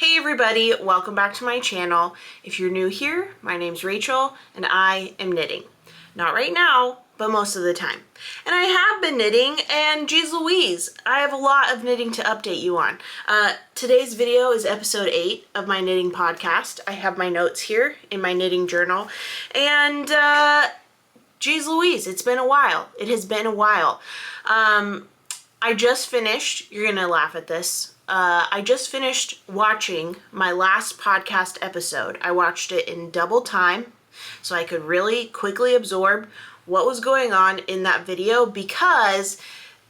Hey everybody, welcome back to my channel. If you're new here, my name's Rachel and I am knitting. Not right now, but most of the time. And I have been knitting, and geez Louise, I have a lot of knitting to update you on. Today's video is episode 8 of my knitting podcast. I have my notes here in my knitting journal, and geez Louise, it's been a while. It has been a while. I just finished, you're gonna laugh at this, I just finished watching my last podcast episode. I watched it in double time so I could really quickly absorb what was going on in that video, because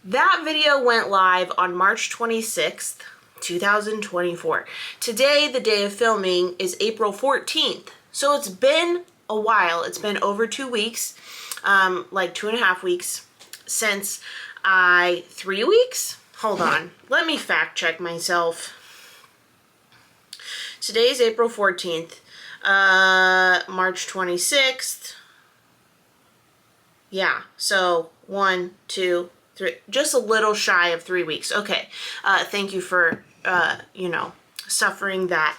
that video went live on March 26th, 2024. Today, the day of filming, is April 14th. So it's been a while. It's been over 2 weeks, like 2.5 weeks since 3 weeks? Hold on, let me fact check myself. Today's April 14th, March 26th. Yeah, so 1, 2, 3, just a little shy of 3 weeks. Okay, thank you for, suffering that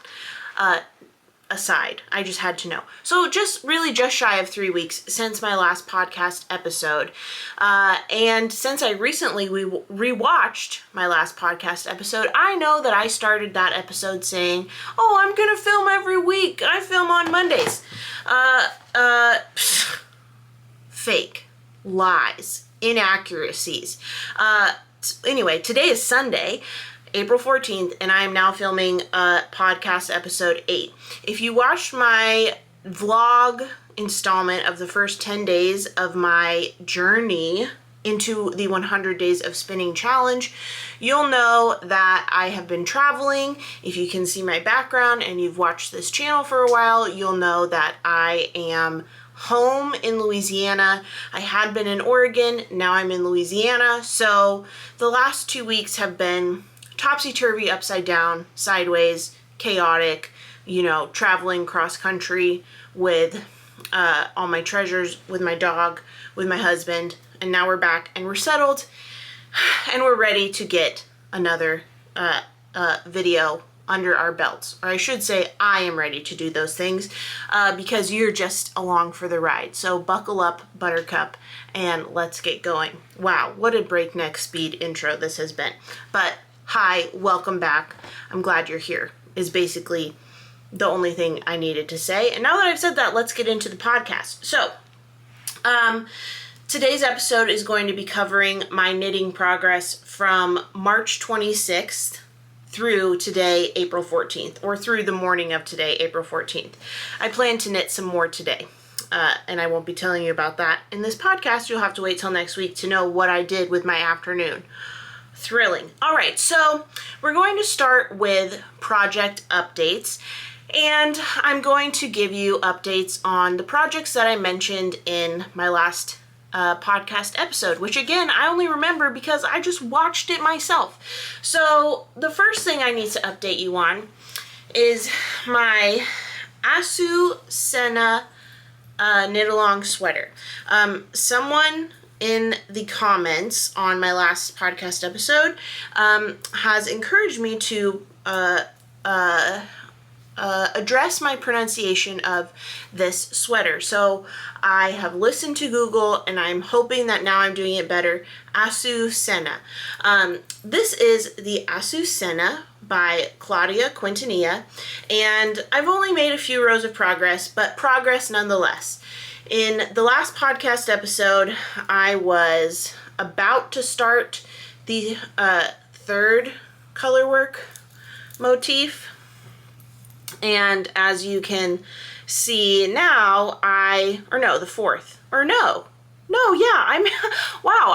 aside. I just had to know. So just shy of 3 weeks since my last podcast episode. And since I recently rewatched my last podcast episode, I know that I started that episode saying, oh, I'm gonna film every week. I film on Mondays. Fake. Lies. Inaccuracies. Anyway, today is Sunday, April 14th, and I am now filming podcast episode 8. If you watched my vlog installment of the first 10 days of my journey into the 100 Days of Spinning Challenge, you'll know that I have been traveling. If you can see my background and you've watched this channel for a while, you'll know that I am home in Louisiana. I had been in Oregon, now I'm in Louisiana. So the last 2 weeks have been topsy-turvy, upside down, sideways, chaotic, traveling cross country with all my treasures, with my dog, with my husband, and now we're back and we're settled and we're ready to get another video under our belts. Or I should say, I am ready to do those things because you're just along for the ride. So buckle up, Buttercup, and let's get going. Wow, what a breakneck speed intro this has been. But hi, welcome back. I'm glad you're here, is basically the only thing I needed to say. And now that I've said that, let's get into the podcast. So, today's episode is going to be covering my knitting progress from March 26th through today, April 14th, or through the morning of today, April 14th. I plan to knit some more today, and I won't be telling you about that in this podcast. You'll have to wait till next week to know what I did with my afternoon. Thrilling. All right, so we're going to start with project updates, and I'm going to give you updates on the projects that I mentioned in my last podcast episode, which again, I only remember because I just watched it myself. So the first thing I need to update you on is my Azucena knit-along sweater. Someone in the comments on my last podcast episode has encouraged me to address my pronunciation of this sweater. So I have listened to Google and I'm hoping that now I'm doing it better. Azucena. This is the Azucena by Claudia Quintanilla, and I've only made a few rows of progress, but progress nonetheless. In the last podcast episode, I was about to start the third colorwork motif, and as you can see now, the fourth, wow,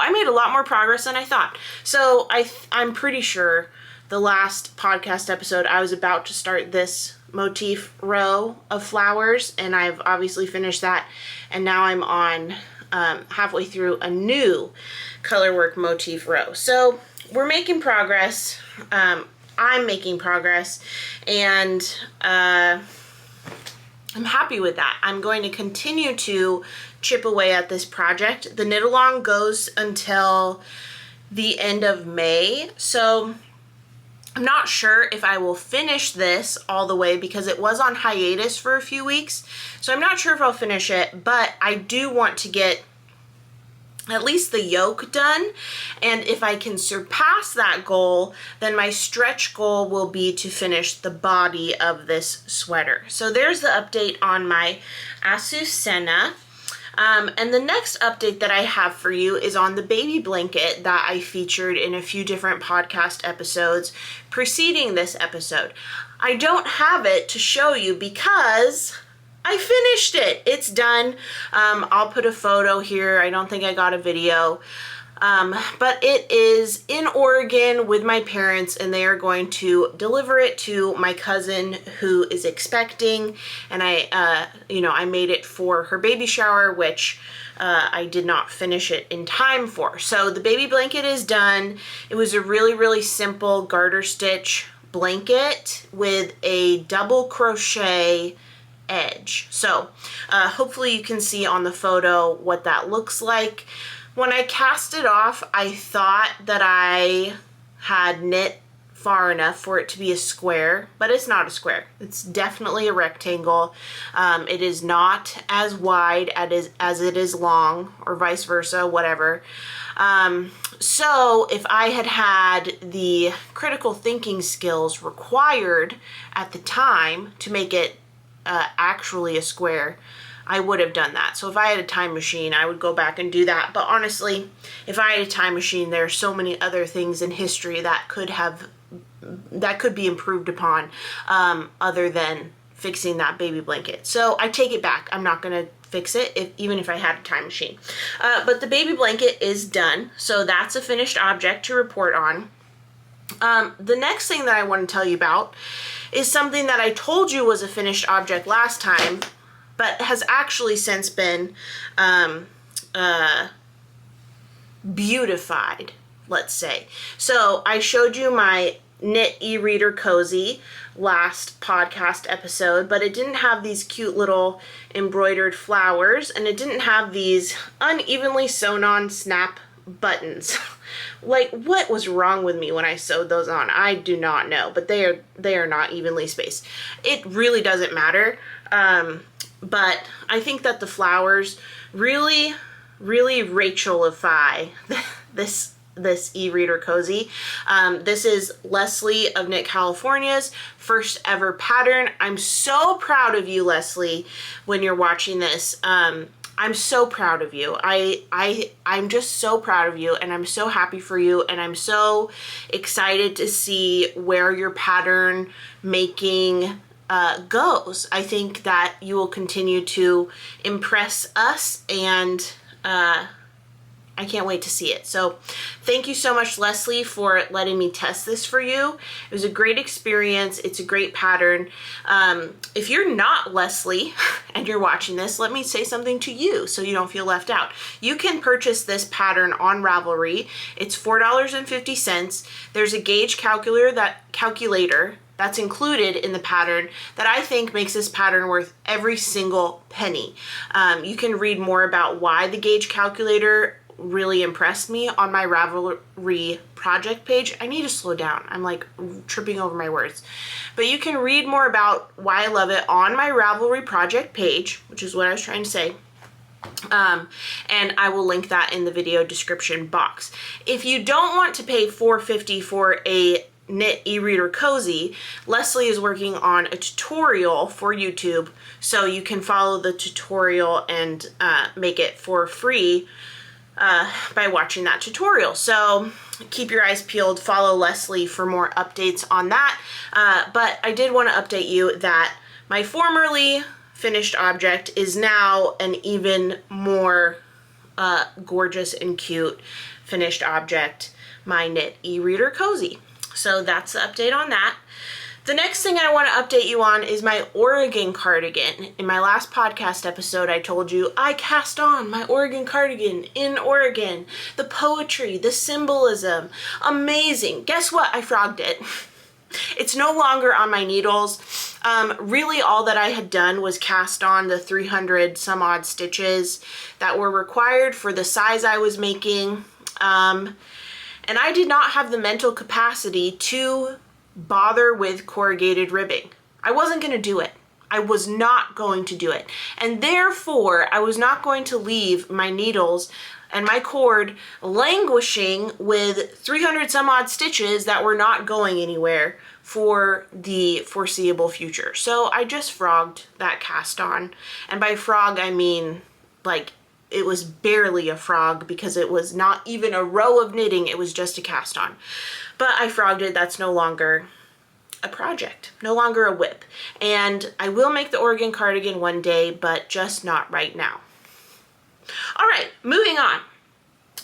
I made a lot more progress than I thought. So I'm pretty sure the last podcast episode, I was about to start this motif row of flowers, and I've obviously finished that, and now I'm on halfway through a new colorwork motif row. So we're making progress. I'm making progress, and I'm happy with that. I'm going to continue to chip away at this project. The knit along goes until the end of May, so I'm not sure if I will finish this all the way because it was on hiatus for a few weeks. So I'm not sure if I'll finish it, but I do want to get at least the yoke done. And if I can surpass that goal, then my stretch goal will be to finish the body of this sweater. So there's the update on my Azucena. And the next update that I have for you is on the baby blanket that I featured in a few different podcast episodes preceding this episode. I don't have it to show you because I finished it. It's done. I'll put a photo here. I don't think I got a video. But it is in Oregon with my parents, and they are going to deliver it to my cousin who is expecting. And I made it for her baby shower, which I did not finish it in time for. So the baby blanket is done. It was a really, really simple garter stitch blanket with a double crochet edge. So hopefully you can see on the photo what that looks like. When I cast it off, I thought that I had knit far enough for it to be a square, but it's not a square. It's definitely a rectangle. It is not as wide as it is long, or vice versa, whatever. So if I had had the critical thinking skills required at the time to make it actually a square, I would have done that. So if I had a time machine, I would go back and do that. But honestly, if I had a time machine, there are so many other things in history that could be improved upon, other than fixing that baby blanket. So I take it back. I'm not going to fix it, even if I had a time machine. But the baby blanket is done. So that's a finished object to report on. The next thing that I want to tell you about is something that I told you was a finished object last time, but has actually since been beautified, let's say. So I showed you my knit e-reader cozy last podcast episode, but it didn't have these cute little embroidered flowers, and it didn't have these unevenly sewn on snap buttons. Like, what was wrong with me when I sewed those on? I do not know, but they are not evenly spaced. It really doesn't matter. But I think that the flowers really, really Rachelify this e-reader cozy. This is Leslie of Knit California's first ever pattern. I'm so proud of you, Leslie, when you're watching this. I'm so proud of you. I'm just so proud of you, and I'm so happy for you, and I'm so excited to see where your pattern making goes. I think that you will continue to impress us, and I can't wait to see it. So thank you so much, Leslie, for letting me test this for you. It was a great experience. It's a great pattern. If you're not Leslie and you're watching this, let me say something to you so you don't feel left out. You can purchase this pattern on Ravelry. It's $4.50. There's a gauge calculator that's included in the pattern that I think makes this pattern worth every single penny. You can read more about why the gauge calculator really impressed me on my Ravelry project page. I need to slow down. I'm like tripping over my words. But you can read more about why I love it on my Ravelry project page, which is what I was trying to say. And I will link that in the video description box. If you don't want to pay $4.50 for a knit e-reader cozy, Leslie is working on a tutorial for YouTube, so you can follow the tutorial and make it for free by watching that tutorial. So keep your eyes peeled, follow Leslie for more updates on that. But I did want to update you that my formerly finished object is now an even more gorgeous and cute finished object, my knit e-reader cozy. So that's the update on that. The next thing I want to update you on is my Oregon cardigan. In my last podcast episode, I told you I cast on my Oregon cardigan in Oregon. The poetry, the symbolism, amazing. Guess what? I frogged it. It's no longer on my needles. Really all that I had done was cast on the 300 some odd stitches that were required for the size I was making. And I did not have the mental capacity to bother with corrugated ribbing. I wasn't going to do it. I was not going to do it. And therefore, I was not going to leave my needles and my cord languishing with 300 some odd stitches that were not going anywhere for the foreseeable future. So I just frogged that cast on. And by frog, I mean like it was barely a frog because it was not even a row of knitting. It was just a cast on. But I frogged it. That's no longer a project, no longer a whip. And I will make the Oregon cardigan one day, but just not right now. All right, moving on.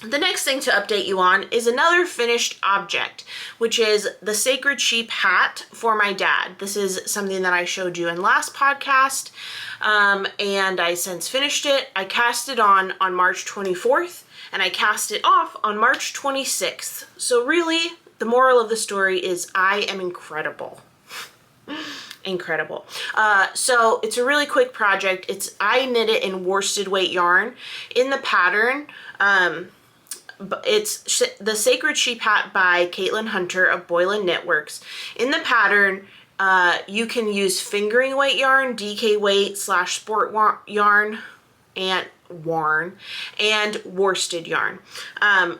The next thing to update you on is another finished object, which is the Sacred Sheep hat for my dad. This is something that I showed you in last podcast, and I since finished it. I cast it on March 24th, and I cast it off on March 26th. So really, the moral of the story is I am incredible. Incredible. So it's a really quick project. I knit it in worsted weight yarn. In the pattern, it's the Sacred Sheep Hat by Caitlin Hunter of Boylan Knitworks. In the pattern, you can use fingering weight yarn, DK weight / sport yarn, and worsted yarn.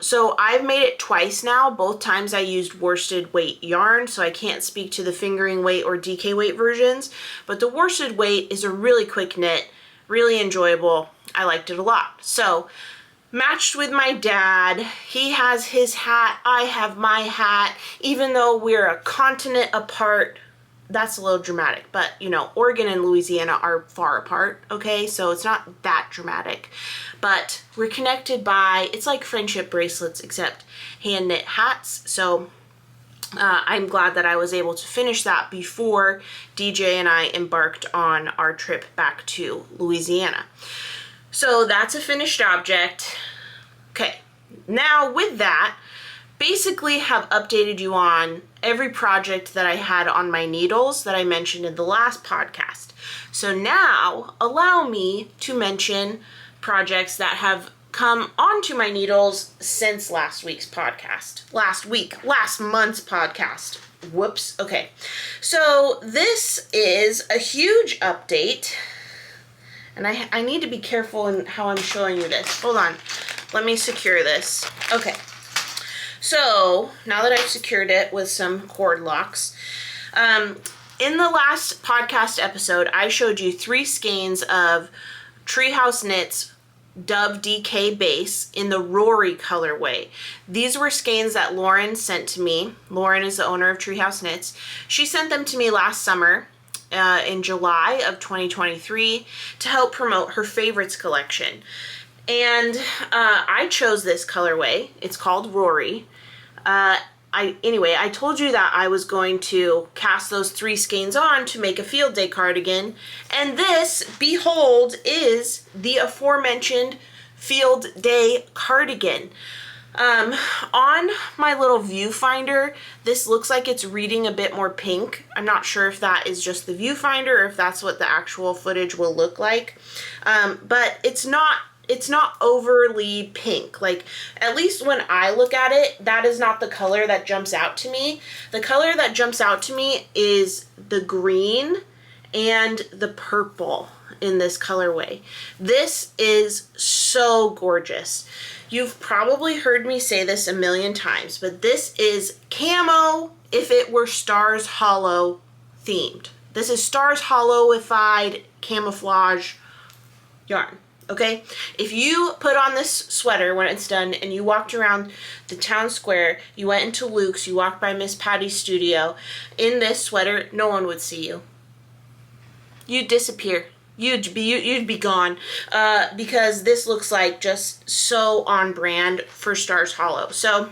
So I've made it twice now. Both times I used worsted weight yarn, so I can't speak to the fingering weight or DK weight versions, but the worsted weight is a really quick knit, really enjoyable. I liked it a lot. So matched with my dad. He has his hat, I have my hat, even though we're a continent apart. That's a little dramatic, but you know, Oregon and Louisiana are far apart, okay? So it's not that dramatic, but we're connected by, it's like friendship bracelets, except hand knit hats. So I'm glad that I was able to finish that before DJ and I embarked on our trip back to Louisiana. So that's a finished object. Okay, now with that, basically have updated you on every project that I had on my needles that I mentioned in the last podcast. So now allow me to mention projects that have come onto my needles since last month's podcast. Whoops. Okay. So this is a huge update, and I need to be careful in how I'm showing you this. Hold on. Let me secure this. Okay. So now that I've secured it with some cord locks, in the last podcast episode, I showed you 3 skeins of Treehouse Knits Dove DK base in the Rory colorway. These were skeins that Lauren sent to me. Lauren is the owner of Treehouse Knits. She sent them to me last summer in July of 2023 to help promote her favorites collection. And I chose this colorway. It's called Rory. Anyway, I told you that I was going to cast those 3 skeins on to make a field day cardigan. And this, behold, is the aforementioned field day cardigan. On my little viewfinder, this looks like it's reading a bit more pink. I'm not sure if that is just the viewfinder or if that's what the actual footage will look like. But it's not overly pink. Like, at least when I look at it, that is not the color that jumps out to me. The color that jumps out to me is the green and the purple in this colorway. This is so gorgeous. You've probably heard me say this a million times, but this is camo if it were Stars Hollow themed. This is Stars Hollowified camouflage yarn. Okay, if you put on this sweater when it's done and you walked around the town square, you went into Luke's, you walked by Miss Patty's studio, in this sweater, no one would see you. You'd disappear. You'd be gone because this looks like just so on brand for Stars Hollow. So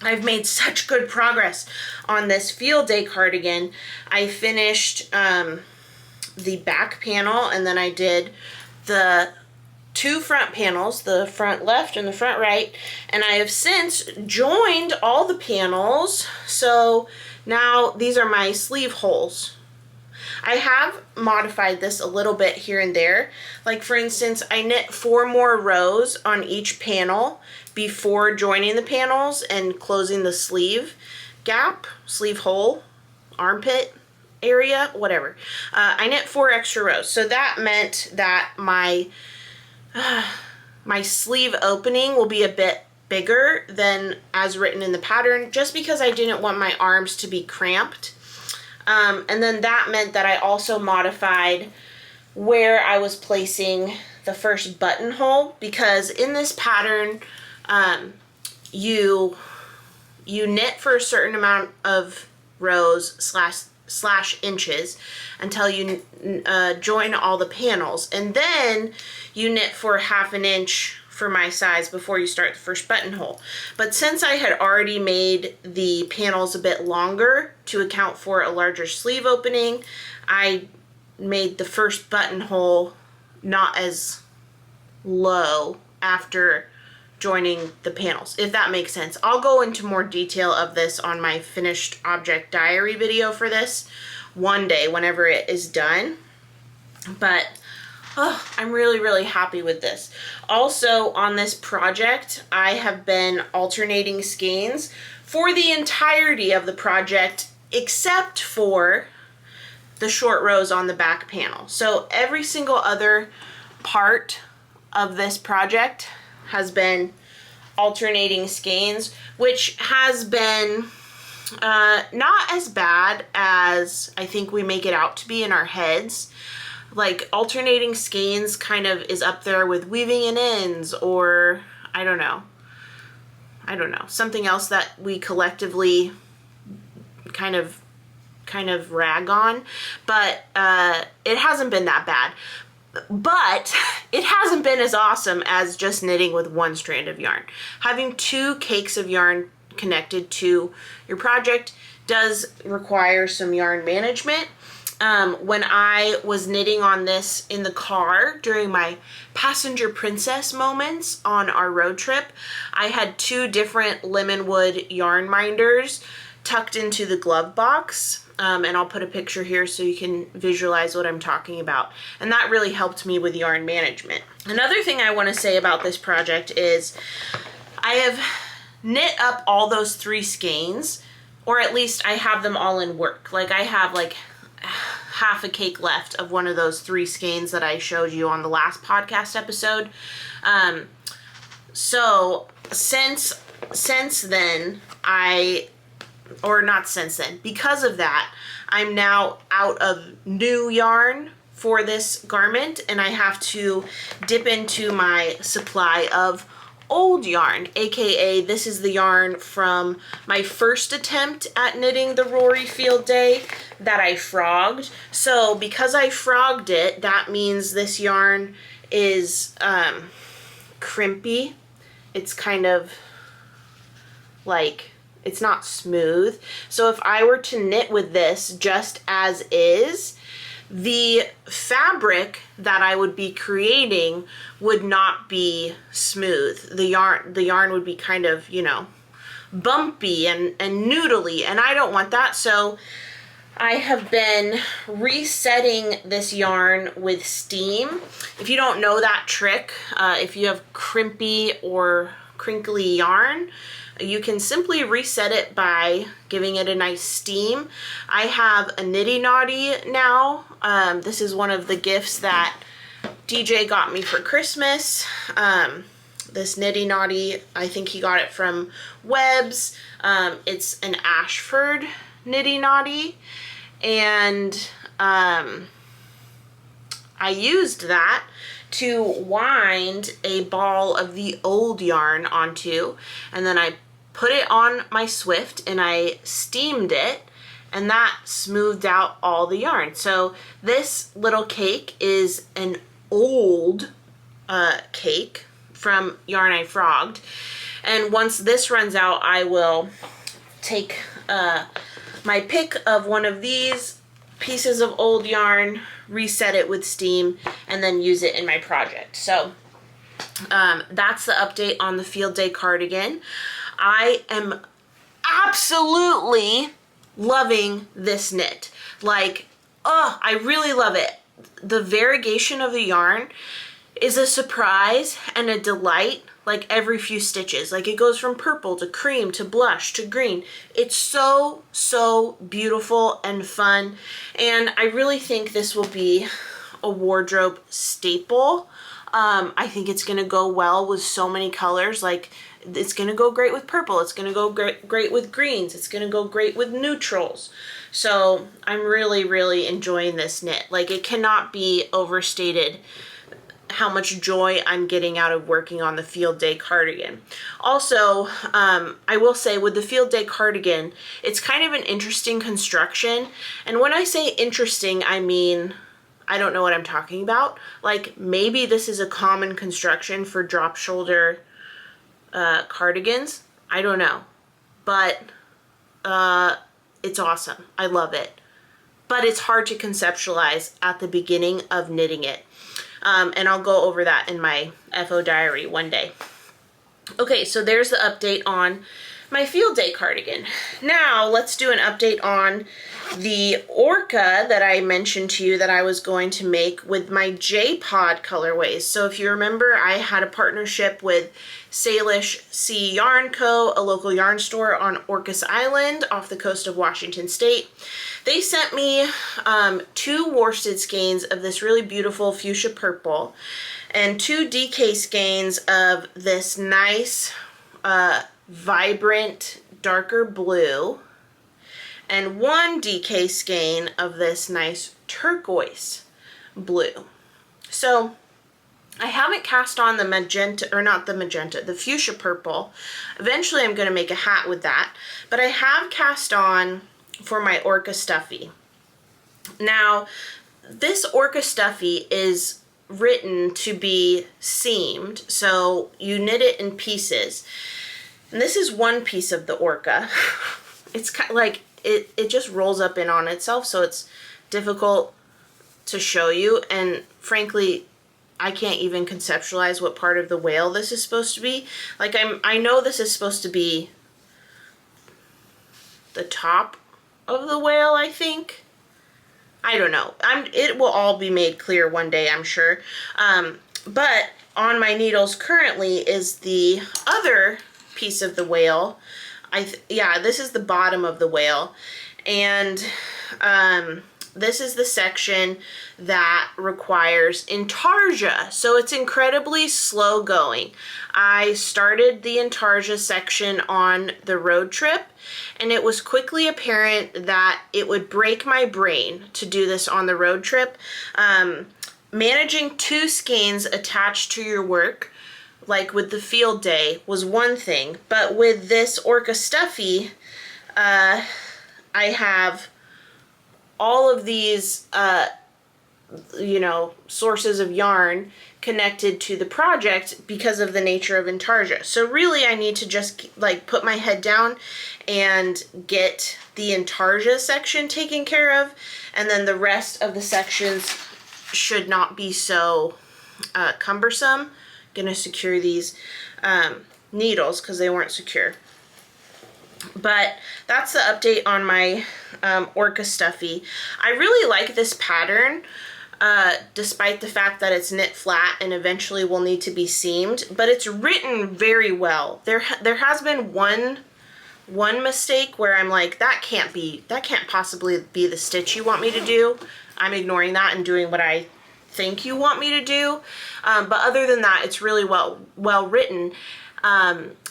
I've made such good progress on this field day cardigan. I finished the back panel, and then I did the 2 front panels, the front left and the front right, and I have since joined all the panels. So now these are my sleeve holes. I have modified this a little bit here and there. Like, for instance, I knit 4 more rows on each panel before joining the panels and closing the sleeve gap, sleeve hole, armpit area, whatever. I knit 4 extra rows. So that meant that my sleeve opening will be a bit bigger than as written in the pattern, just because I didn't want my arms to be cramped. And then that meant that I also modified where I was placing the first buttonhole, because in this pattern, you knit for a certain amount of rows slash inches until you join all the panels, and then you knit for 1/2 inch for my size before you start the first buttonhole. But since I had already made the panels a bit longer to account for a larger sleeve opening, I made the first buttonhole not as low after joining the panels, if that makes sense. I'll go into more detail of this on my finished object diary video for this one day whenever it is done. But I'm really, really happy with this. Also on this project, I have been alternating skeins for the entirety of the project, except for the short rows on the back panel. So every single other part of this project has been alternating skeins, which has been not as bad as I think we make it out to be in our heads. Like, alternating skeins kind of is up there with weaving in ends, or I don't know, something else that we collectively kind of rag on, but it hasn't been that bad. But it hasn't been as awesome as just knitting with one strand of yarn. Having 2 cakes of yarn connected to your project does require some yarn management. When I was knitting on this in the car during my passenger princess moments on our road trip, I had 2 different Lemonwood yarn minders tucked into the glove box. And I'll put a picture here so you can visualize what I'm talking about. And that really helped me with yarn management. Another thing I want to say about this project is I have knit up all those 3 skeins, or at least I have them all in work. Like, I have like half a cake left of one of those 3 skeins that I showed you on the last podcast episode. So since then, because of that, I'm now out of new yarn for this garment, and I have to dip into my supply of old yarn, aka this is the yarn from my first attempt at knitting the Rory Field Day that I frogged. So because I frogged it, that means this yarn is crimpy. It's kind of like, it's not smooth. So if I were to knit with this just as is, the fabric that I would be creating would not be smooth. The yarn would be kind of, you know, bumpy and noodly, and I don't want that. So I have been resetting this yarn with steam. If you don't know that trick, if you have crimpy or crinkly yarn, you can simply reset it by giving it a nice steam. I have a Nitty Naughty now. This is one of the gifts that DJ got me for Christmas. This Nitty Naughty, I think he got it from Webb's. It's an Ashford Nitty Naughty, and I used that to wind a ball of the old yarn onto, and then I put it on my Swift and I steamed it, and that smoothed out all the yarn. So this little cake is an old cake from yarn I frogged, and once this runs out, I will take my pick of one of these pieces of old yarn, reset it with steam, and then use it in my project. So that's the update on the Field Day cardigan. I am absolutely loving this knit. Like, oh, I really love it. The variegation of the yarn is a surprise and a delight, like every few stitches. Like it goes from purple to cream to blush to green. It's so, so beautiful and fun. And I really think this will be a wardrobe staple. I think it's gonna go well with so many colors. Like it's gonna go great with purple. It's gonna go great with greens. It's gonna go great with neutrals. So I'm really, really enjoying this knit. Like it cannot be overstated how much joy I'm getting out of working on the field day cardigan. Also, I will say with the field day cardigan, it's kind of an interesting construction. And when I say interesting, I mean, I don't know what I'm talking about. Like maybe this is a common construction for drop shoulder cardigans. I don't know, but it's awesome. I love it. But it's hard to conceptualize at the beginning of knitting it. And I'll go over that in my FO diary one day. Okay, so there's the update on my field day cardigan. Now let's do an update on the orca that I mentioned to you that I was going to make with my Gepard colorways. So if you remember, I had a partnership with Cesium Yarn, a local yarn store on Orcas Island off the coast of Washington State. They sent me 2 worsted skeins of this really beautiful fuchsia purple and 2 DK skeins of this nice vibrant darker blue and 1 DK skein of this nice turquoise blue. So I haven't cast on the magenta, or not the magenta, the fuchsia purple. Eventually I'm going to make a hat with that, but I have cast on for my orca stuffy. Now this orca stuffy is written to be seamed, so you knit it in pieces. And this is one piece of the orca. It's kind of like it just rolls up in on itself, so it's difficult to show you, and frankly I can't even conceptualize what part of the whale this is supposed to be. Like I know this is supposed to be the top of the whale, I think. I don't know. It will all be made clear one day, I'm sure. But on my needles currently is the other piece of the whale. Yeah, this is the bottom of the whale. And this is the section that requires intarsia, so it's incredibly slow going. I started the intarsia section on the road trip, and it was quickly apparent that it would break my brain to do this on the road trip. Managing 2 skeins attached to your work, like with the field day, was one thing, but with this orca stuffy, I have all of these, you know, sources of yarn connected to the project because of the nature of intarsia. So really I need to just like put my head down and get the intarsia section taken care of, and then the rest of the sections should not be so cumbersome. I'm gonna secure these needles because they weren't secure. But that's the update on my orca stuffy. I really like this pattern, despite the fact that it's knit flat and eventually will need to be seamed, but it's written very well. There has been one mistake where I'm like, that can't possibly be the stitch you want me to do. I'm ignoring that and doing what I think you want me to do. But other than that, it's really well written.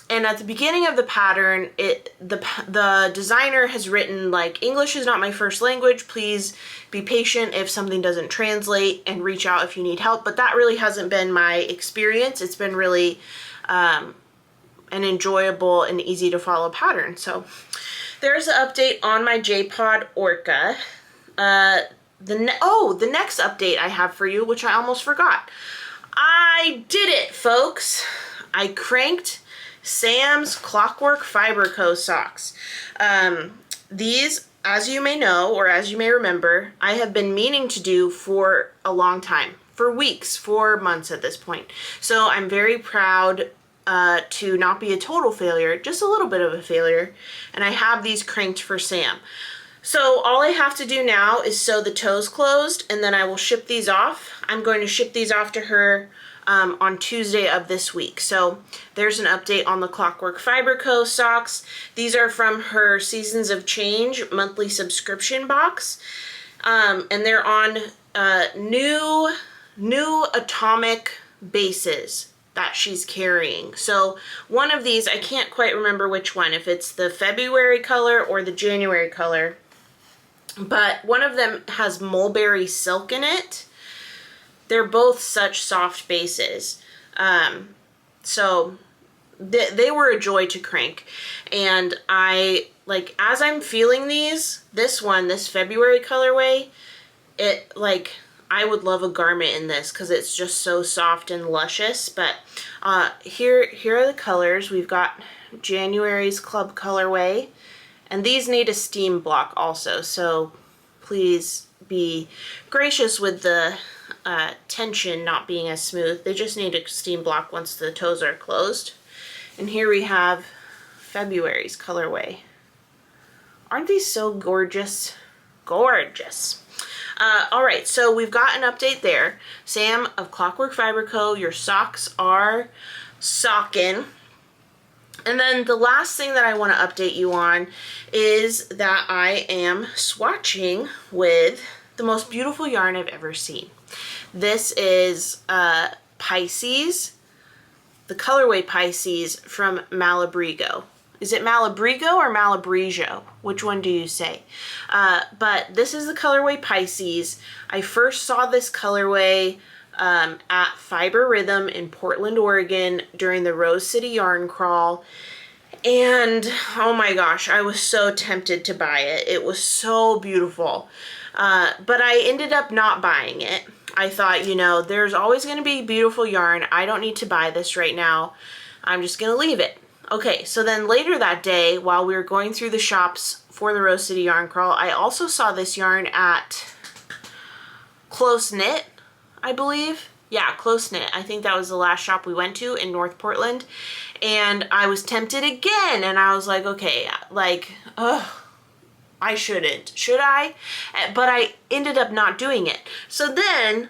And at the beginning of the pattern, the designer has written like, English is not my first language, please be patient if something doesn't translate and reach out if you need help. But that really hasn't been my experience. It's been really an enjoyable and easy to follow pattern. So there's an update on my Gepard orca. The next update I have for you, which I almost forgot. I did it, folks. I cranked Sam's Clockwork Fiber Co socks. These, as you may know, or as you may remember, I have been meaning to do for a long time, for weeks, for months at this point. So I'm very proud to not be a total failure, just a little bit of a failure, and I have these cranked for Sam. So all I have to do now is sew the toes closed, and then I will ship these off. I'm going to ship these off to her on Tuesday of this week. So there's an update on the Clockwork Fiber Co socks. These are from her Seasons of Change monthly subscription box. And they're on new atomic bases that she's carrying. So one of these, I can't quite remember which one, if it's the February color or the January color, but one of them has mulberry silk in it. They're both such soft bases. So they were a joy to crank. And I, like, as I'm feeling these, this one, this February colorway, it, like, I would love a garment in this because it's just so soft and luscious. But here are the colors. We've got January's Club colorway, and these need a steam block also, so please be gracious with the tension not being as smooth. They just need a steam block once the toes are closed. And here we have February's colorway. Aren't these so gorgeous? Gorgeous. All right, so we've got an update there. Sam of Clockwork Fiber Co, your socks are sockin'. And then the last thing that I want to update you on is that I am swatching with the most beautiful yarn I've ever seen. This is Pisces, the colorway Pisces from Malabrigo. Is it Malabrigo or Malabrigo? Which one do you say? But this is the colorway Pisces. I first saw this colorway at Fiber Rhythm in Portland, Oregon during the Rose City Yarn Crawl. And oh my gosh, I was so tempted to buy it. It was so beautiful. But I ended up not buying it. I thought, you know, there's always going to be beautiful yarn. I don't need to buy this right now. I'm just going to leave it. Okay, so then later that day, while we were going through the shops for the Rose City Yarn Crawl, I also saw this yarn at Close Knit, I believe. Yeah, Close Knit. I think that was the last shop we went to in North Portland. And I was tempted again, and I was like, okay, like, ugh, I shouldn't. Should I? But I ended up not doing it. So then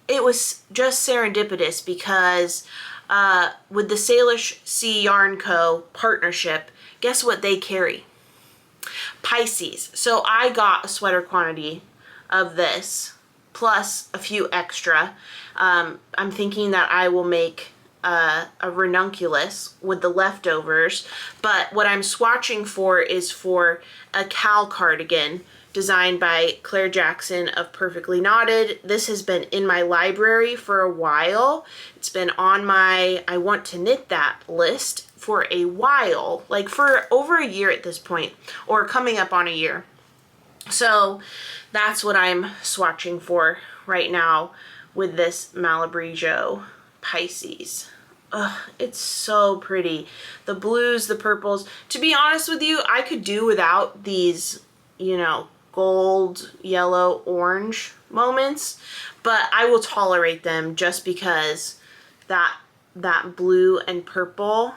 it was just serendipitous because with the Salish Sea Yarn Co. partnership, guess what they carry? Pisces. So I got a sweater quantity of this, plus a few extra. I'm thinking that I will make a ranunculus with the leftovers, but what I'm swatching for is for a KAL cardigan designed by Claire Jackson of Perfectly Knotted. This has been in my library for a while. It's been on my I want to knit that list for a while, like for over a year at this point, or coming up on a year. So that's what I'm swatching for right now with this Malabrigo Pisces. Ugh, it's so pretty. The blues, the purples. To be honest with you, I could do without these, you know, gold, yellow, orange moments, but I will tolerate them just because that blue and purple,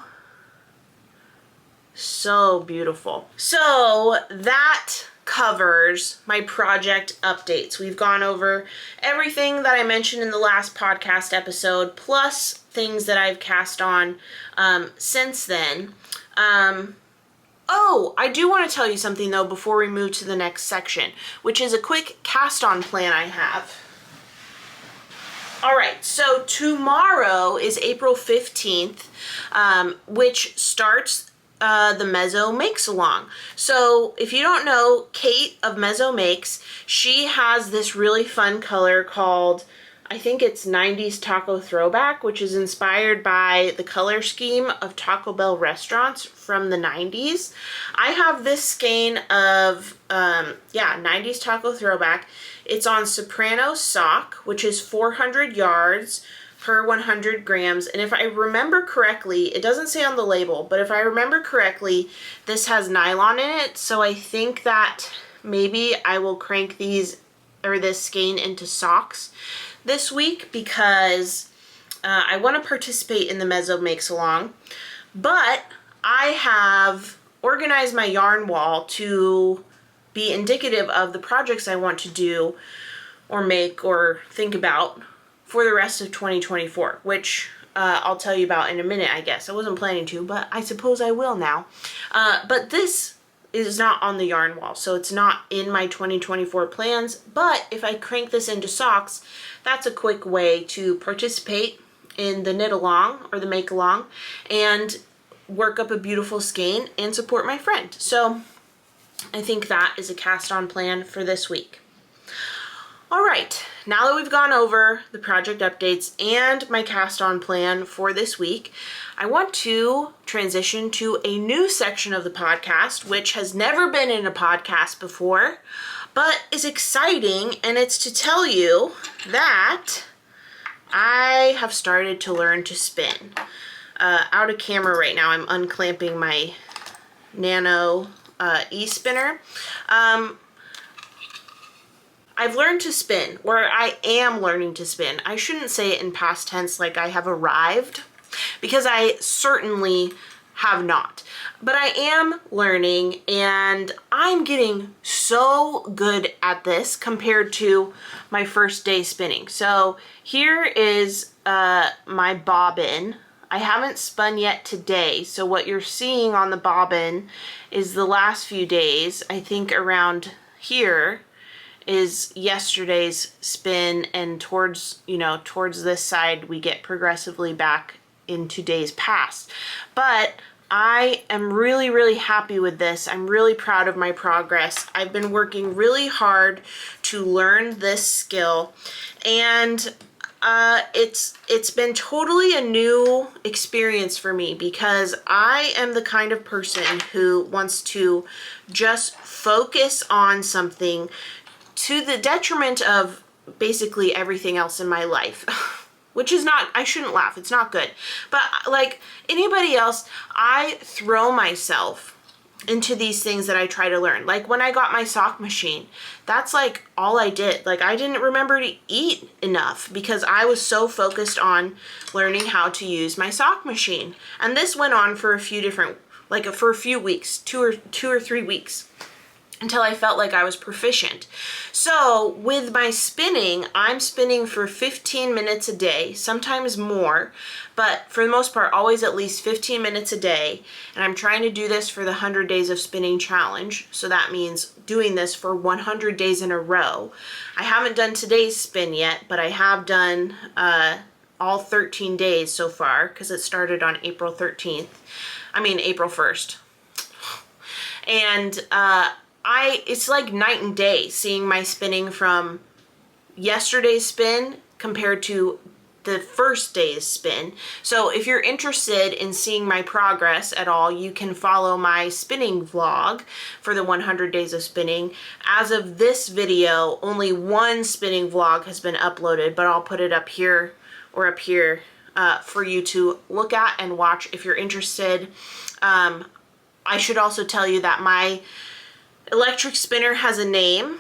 so beautiful. So that covers my project updates. We've gone over everything that I mentioned in the last podcast episode, plus things that I've cast on since then. Oh, I do want to tell you something though before we move to the next section, which is a quick cast on plan I have. Alright, so tomorrow is April 15th, which starts the Mezzo Makes Along. So if you don't know Kate of Mezzo Makes, she has this really fun color called, I think it's 90s Taco Throwback, which is inspired by the color scheme of Taco Bell restaurants from the 90s. I have this skein of, 90s Taco Throwback. It's on Soprano Sock, which is 400 yards per 100 grams. And if I remember correctly, it doesn't say on the label, but if I remember correctly, this has nylon in it. So I think that maybe I will crank these, or this skein, into socks this week because I want to participate in the Mezzo Makes Along, but I have organized my yarn wall to be indicative of the projects I want to do or make or think about for the rest of 2024, which I'll tell you about in a minute, I guess. I wasn't planning to, but I suppose I will now. But this is not on the yarn wall, so it's not in my 2024 plans. But if I crank this into socks, that's a quick way to participate in the knit along or the make along and work up a beautiful skein and support my friend. So I think that is a cast on plan for this week. All right, now that we've gone over the project updates and my cast on plan for this week, I want to transition to a new section of the podcast, which has never been in a podcast before, but is exciting, and it's to tell you that I have started to learn to spin. Out of camera right now, I'm unclamping my Nano e-spinner. I've learned to spin, or I am learning to spin. I shouldn't say it in past tense like I have arrived, because I certainly have not. But I am learning, and I'm getting so good at this compared to my first day spinning. So here is my bobbin. I haven't spun yet today, so what you're seeing on the bobbin is the last few days. I think around here is yesterday's spin, and towards this side we get progressively back into days past. But I am really, really happy with this. I'm really proud of my progress. I've been working really hard to learn this skill, and it's been totally a new experience for me, because I am the kind of person who wants to just focus on something to the detriment of basically everything else in my life. Which is not, I shouldn't laugh, it's not good. But like anybody else, I throw myself into these things that I try to learn. Like when I got my sock machine, that's like all I did. Like I didn't remember to eat enough because I was so focused on learning how to use my sock machine. And this went on for a few different, like for a few weeks, two or three weeks, until I felt like I was proficient. So with my spinning, I'm spinning for 15 minutes a day, sometimes more, but for the most part, always at least 15 minutes a day. And I'm trying to do this for the 100 Days of Spinning Challenge. So that means doing this for 100 days in a row. I haven't done today's spin yet, but I have done all 13 days so far, because it started on April 1st. And it's like night and day seeing my spinning from yesterday's spin compared to the first day's spin. So if you're interested in seeing my progress at all, you can follow my spinning vlog for the 100 Days of Spinning. As of this video, only one spinning vlog has been uploaded, but I'll put it up here or up here for you to look at and watch if you're interested. I should also tell you that my electric spinner has a name.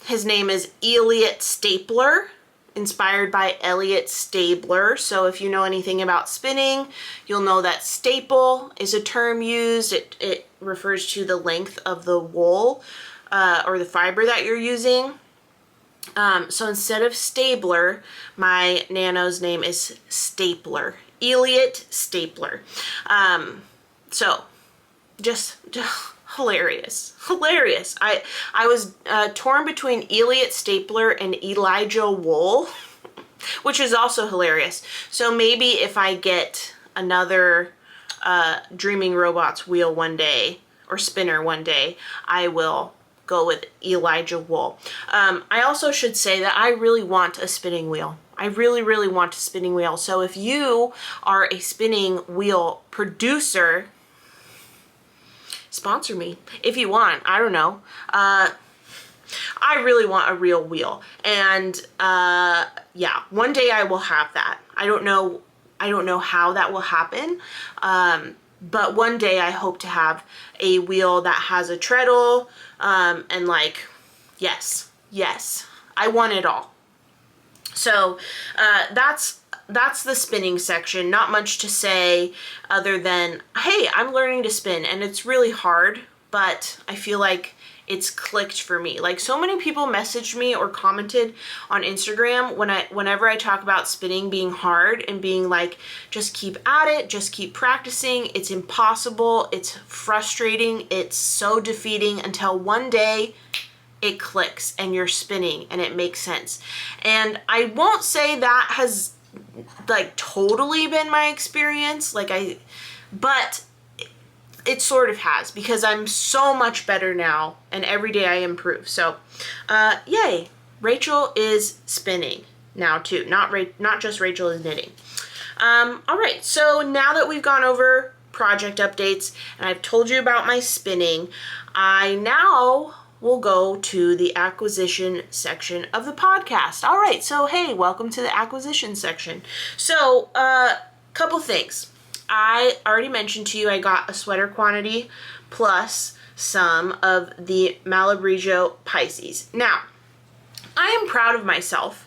His name is Elliot Stapler, inspired by Elliot Stabler. So if you know anything about spinning, you'll know that staple is a term used. It refers to the length of the wool or the fiber that you're using. So instead of Stabler, my Nano's name is Stapler. Elliot Stapler. So just hilarious. I was torn between Elliot Stapler and Elijah Wool, which is also hilarious. So maybe if I get another Dreaming Robots wheel one day, or spinner one day, I will go with Elijah Wool. I also should say that I really want a spinning wheel. I really, really want a spinning wheel. So if you are a spinning wheel producer, sponsor me if you want. I don't know. I really want a real wheel, and yeah, one day I will have that. I don't know how that will happen, but one day I hope to have a wheel that has a treadle, and like, yes, I want it all. So that's the spinning section. Not much to say other than, hey, I'm learning to spin, and it's really hard, but I feel like it's clicked for me. Like, so many people messaged me or commented on Instagram whenever I talk about spinning being hard and being like, just keep at it, just keep practicing. It's impossible, it's frustrating, it's so defeating until one day it clicks and you're spinning and it makes sense. And I won't say that has like totally been my experience, but it sort of has, because I'm so much better now and every day I improve. So yay, Rachel is spinning now too, not just Rachel is knitting. All right, so now that we've gone over project updates and I've told you about my spinning, I now will go to the acquisition section of the podcast. All right, so hey, welcome to the acquisition section. So couple things. I already mentioned to you I got a sweater quantity plus some of the Malabrigo Pisces. Now, I am proud of myself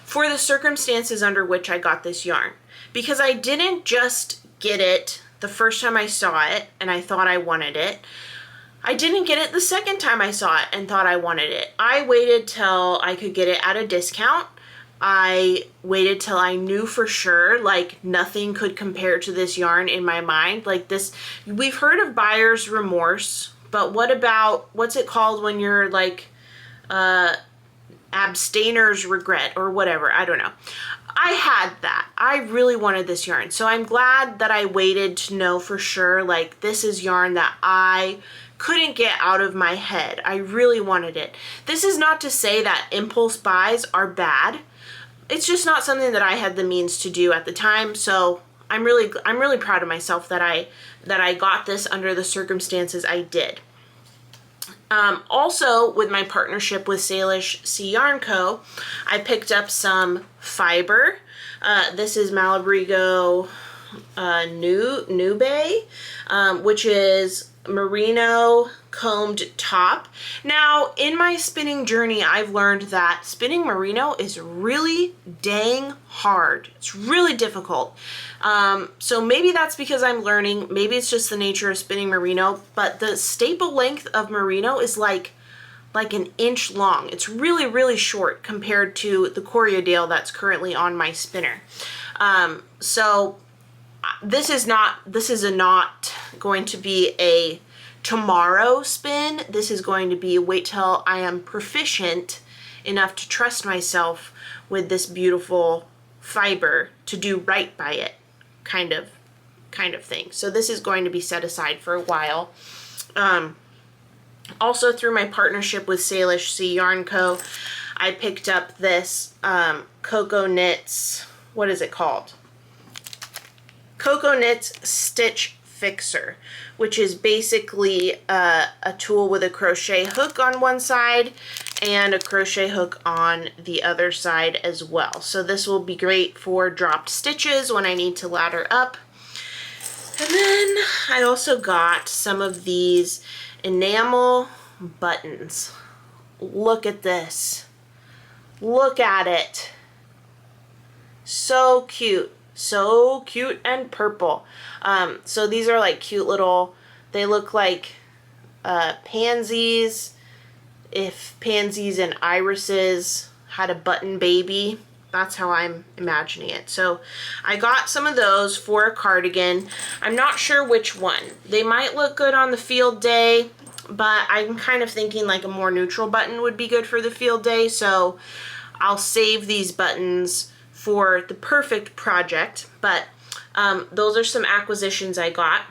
for the circumstances under which I got this yarn, because I didn't just get it the first time I saw it and I thought I wanted it. I didn't get it the second time I saw it and thought I wanted it. I waited till I could get it at a discount. I waited till I knew for sure, like, nothing could compare to this yarn in my mind. Like this, we've heard of buyer's remorse, but what about, what's it called when you're like, abstainer's regret or whatever, I don't know. I had that. I really wanted this yarn. So I'm glad that I waited to know for sure, like, this is yarn that I couldn't get out of my head. I really wanted it. This is not to say that impulse buys are bad. It's just not something that I had the means to do at the time. So I'm really proud of myself that I got this under the circumstances I did. Also, with my partnership with Cesium Yarn Co, I picked up some fiber. This is Malabrigo Nube, which is merino combed top. Now, in my spinning journey, I've learned that spinning merino is really dang hard. It's really difficult. So maybe that's because I'm learning. Maybe it's just the nature of spinning merino, but the staple length of merino is like an inch long. It's really, really short compared to the Corriedale that's currently on my spinner. So this is not going to be a tomorrow spin. This is going to be wait till I am proficient enough to trust myself with this beautiful fiber to do right by it, kind of thing. So this is going to be set aside for a while. Also, through my partnership with Cesium Yarn Co, I picked up this Coco Knits, what is it called? Coco Knits Stitch Fixer, which is basically a tool with a crochet hook on one side and a crochet hook on the other side as well. So this will be great for dropped stitches when I need to ladder up. And then I also got some of these enamel buttons. Look at this. Look at it. So cute. So cute and purple. So these are like cute little, they look like pansies, if pansies and irises had a button baby. That's how I'm imagining it. So I got some of those for a cardigan. I'm not sure which one. They might look good on the field day, but I'm kind of thinking like a more neutral button would be good for the field day. So I'll save these buttons for the perfect project. But those are some acquisitions I got.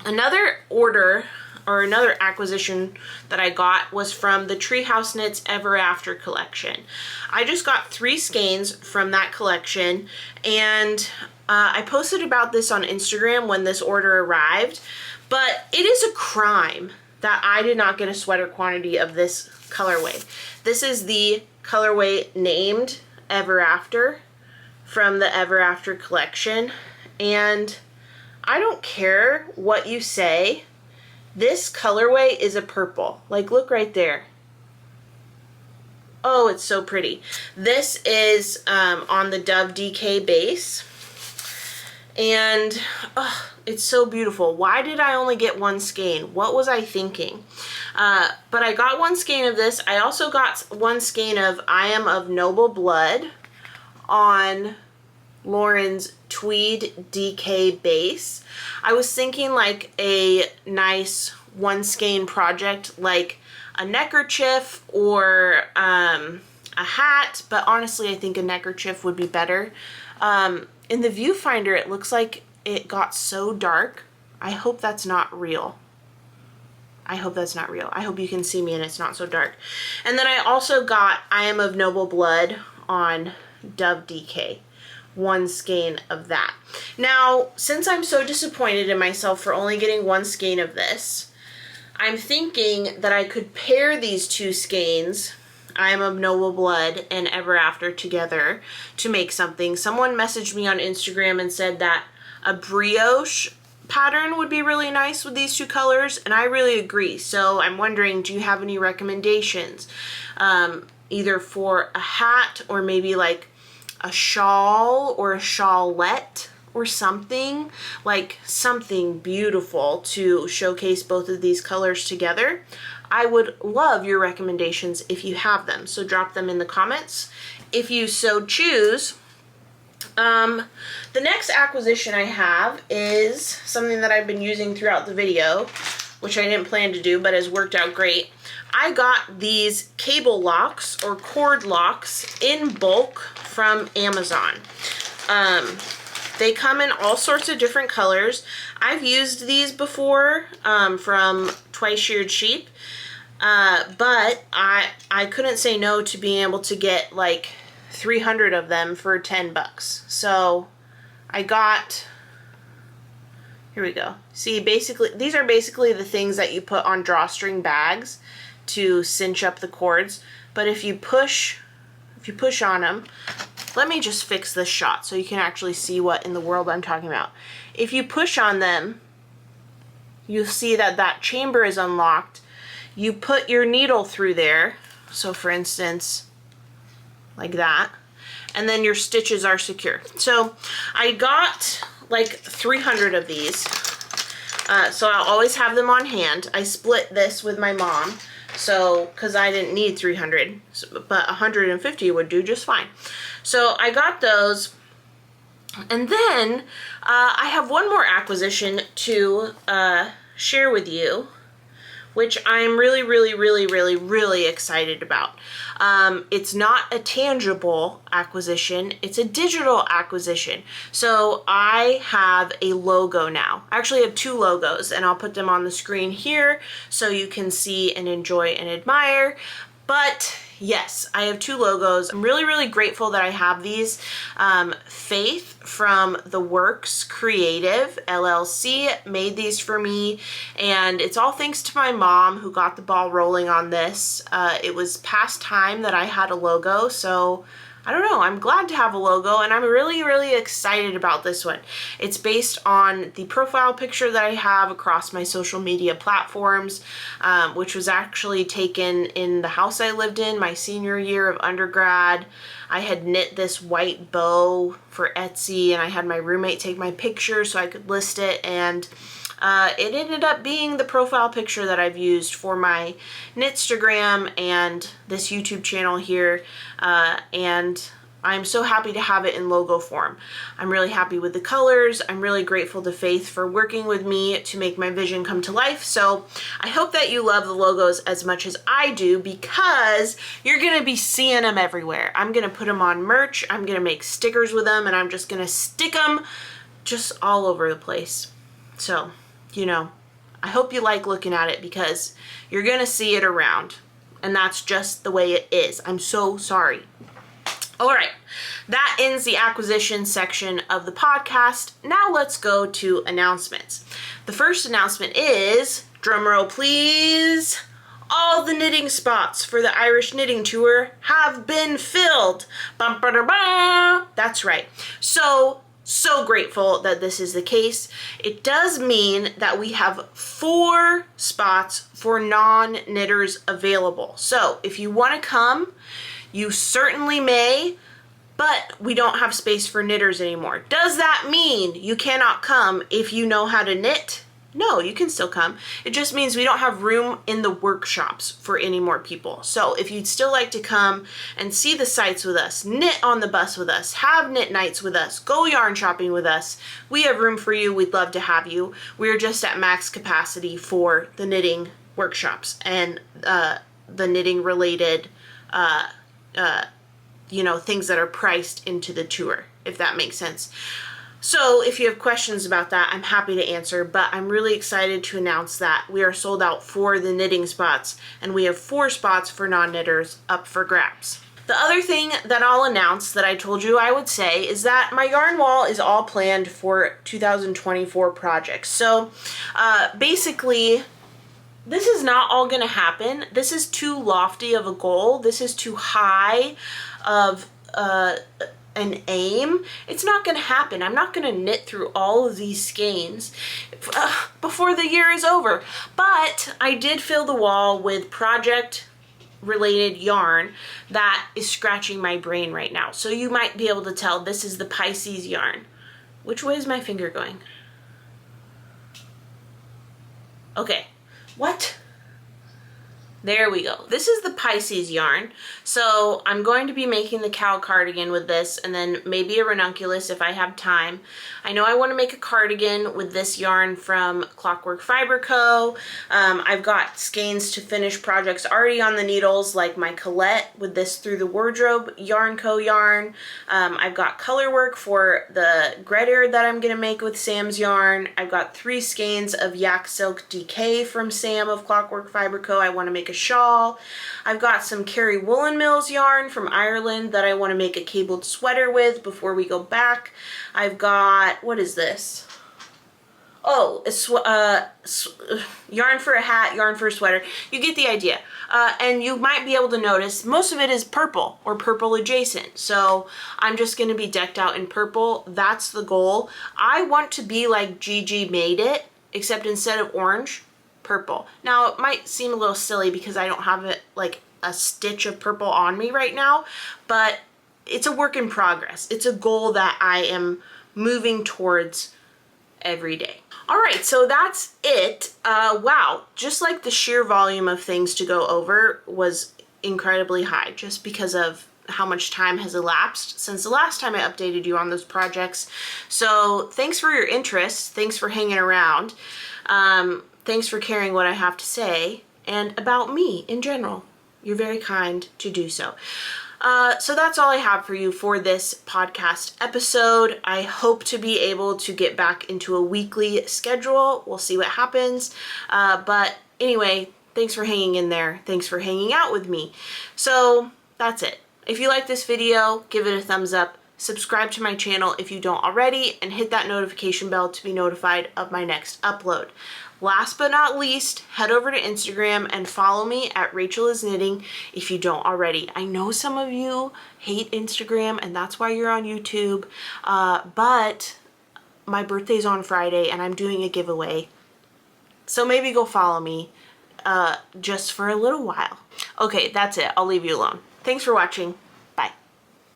Another order or another acquisition that I got was from the Treehouse Knits Ever After collection. I just got 3 skeins from that collection, and I posted about this on Instagram when this order arrived, but it is a crime that I did not get a sweater quantity of this colorway. This is the colorway named Ever After from the Ever After collection, and I don't care what you say, this colorway is a purple. Like, look right there. Oh, it's so pretty. This is on the Dove DK base, And it's so beautiful. Why did I only get one skein? What was I thinking? But I got one skein of this. I also got one skein of I Am of Noble Blood on Lauren's Tweed DK base. I was thinking like a nice one skein project, like a neckerchief or a hat, but honestly I think a neckerchief would be better. In the viewfinder it looks like it got so dark. I hope that's not real. I hope that's not real. I hope you can see me and it's not so dark. And then I also got I Am of Noble Blood on Dove DK. One skein of that. Now, since I'm so disappointed in myself for only getting one skein of this, I'm thinking that I could pair these two skeins, I Am of Noble Blood and Ever After, together to make something. Someone messaged me on Instagram and said that a brioche pattern would be really nice with these two colors, and I really agree. So I'm wondering, do you have any recommendations? Either for a hat or maybe like a shawl or a shawlette or something, like something beautiful to showcase both of these colors together. I would love your recommendations if you have them, so drop them in the comments if you so choose. The next acquisition I have is something that I've been using throughout the video, which I didn't plan to do but has worked out great. I got these cable locks or cord locks in bulk from Amazon. They come in all sorts of different colors. I've used these before from Twice Sheared Sheep, but I couldn't say no to being able to get like 300 of them for 10 bucks. So I got, here we go. See, basically, these are basically the things that you put on drawstring bags to cinch up the cords. But if you push on them, let me just fix this shot so you can actually see what in the world I'm talking about. If you push on them, you'll see that that chamber is unlocked. You put your needle through there, so for instance, like that, and then your stitches are secure. So I got like 300 of these, so I'll always have them on hand. I split this with my mom, so because I didn't need 300, but 150 would do just fine. So I got those, and then I have one more acquisition to share with you, which I'm really excited about. It's not a tangible acquisition, it's a digital acquisition. So I have a logo now. I actually have two logos, and I'll put them on the screen here so you can see and enjoy and admire. But yes, I have two logos. I'm really grateful that I have these. Faith from The Works Creative LLC made these for me, and it's all thanks to my mom who got the ball rolling on this. It was past time that I had a logo, so I don't know, I'm glad to have a logo, and I'm really excited about this one. It's based on the profile picture that I have across my social media platforms, which was actually taken in the house I lived in my senior year of undergrad. I had knit this white bow for Etsy, and I had my roommate take my picture so I could list it, and it ended up being the profile picture that I've used for my Knitstagram and this YouTube channel here, and I'm so happy to have it in logo form. I'm really happy with the colors. I'm really grateful to Faith for working with me to make my vision come to life. So I hope that you love the logos as much as I do, because you're gonna be seeing them everywhere. I'm gonna put them on merch, I'm gonna make stickers with them, and I'm just gonna stick them just all over the place. So, you know, I hope you like looking at it, because you're gonna see it around, and that's just the way it is. I'm so sorry. All right, that ends the acquisition section of the podcast. Now let's go to announcements. The first announcement is, drumroll please, all the knitting spots for the Irish Knitting Tour have been filled. Bum, ba, da, ba. That's right. So grateful that this is the case. It does mean that we have 4 spots for non-knitters available. So if you want to come, you certainly may. but we don't have space for knitters anymore. Does that mean you cannot come if you know how to knit? No, you can still come. It just means we don't have room in the workshops for any more people. So if you'd still like to come and see the sites with us, knit on the bus with us, have knit nights with us, go yarn shopping with us, we have room for you. We'd love to have you. We're just at max capacity for the knitting workshops and the knitting related you know, things that are priced into the tour, if that makes sense. So if you have questions about that, I'm happy to answer, but I'm really excited to announce that we are sold out for the knitting spots, and we have 4 spots for non-knitters up for grabs. The other thing that I'll announce that I told you I would say is that my yarn wall is all planned for 2024 projects. So basically, this is not all going to happen. This is too lofty of a goal. This is too high of an aim. It's not going to happen. I'm not going to knit through all of these skeins before the year is over. But I did fill the wall with project related yarn that is scratching my brain right now. So you might be able to tell this is the Pisces yarn. Which way is my finger going? Okay. What? There we go. This is the Pisces yarn. So I'm going to be making the KAL cardigan with this, and then maybe a ranunculus if I have time. I know I want to make a cardigan with this yarn from Clockwork Fiber Co. I've got skeins to finish projects already on the needles, like my Colette with this Through the Wardrobe YarnCo yarn. I've got color work for the Gepard that I'm going to make with Sam's yarn. I've got 3 skeins of Yak Silk DK from Sam of Clockwork Fiber Co. I want to make a shawl. I've got some Kerry Woolen Mills yarn from Ireland that I want to make a cabled sweater with before we go back. I've got, what is this? Oh, yarn for a hat, yarn for a sweater. You get the idea. And you might be able to notice most of it is purple or purple adjacent. So I'm just going to be decked out in purple. That's the goal. I want to be like Gigi Made It, except instead of orange, purple. Now it might seem a little silly because I don't have it like a stitch of purple on me right now, but it's a work in progress. It's a goal that I am moving towards every day. All right, so that's it. Wow, just like the sheer volume of things to go over was incredibly high just because of how much time has elapsed since the last time I updated you on those projects. So thanks for your interest. Thanks for hanging around. Thanks for caring what I have to say and about me in general. You're very kind to do so. So that's all I have for you for this podcast episode. I hope to be able to get back into a weekly schedule. We'll see what happens. But anyway, thanks for hanging in there. Thanks for hanging out with me. So that's it. If you like this video, give it a thumbs up. Subscribe to my channel if you don't already, and hit that notification bell to be notified of my next upload. Last but not least, head over to Instagram and follow me at Rachel is Knitting if you don't already. I know some of you hate Instagram and that's why you're on YouTube, but my birthday's on Friday and I'm doing a giveaway. So maybe go follow me just for a little while. Okay, that's it. I'll leave you alone. Thanks for watching.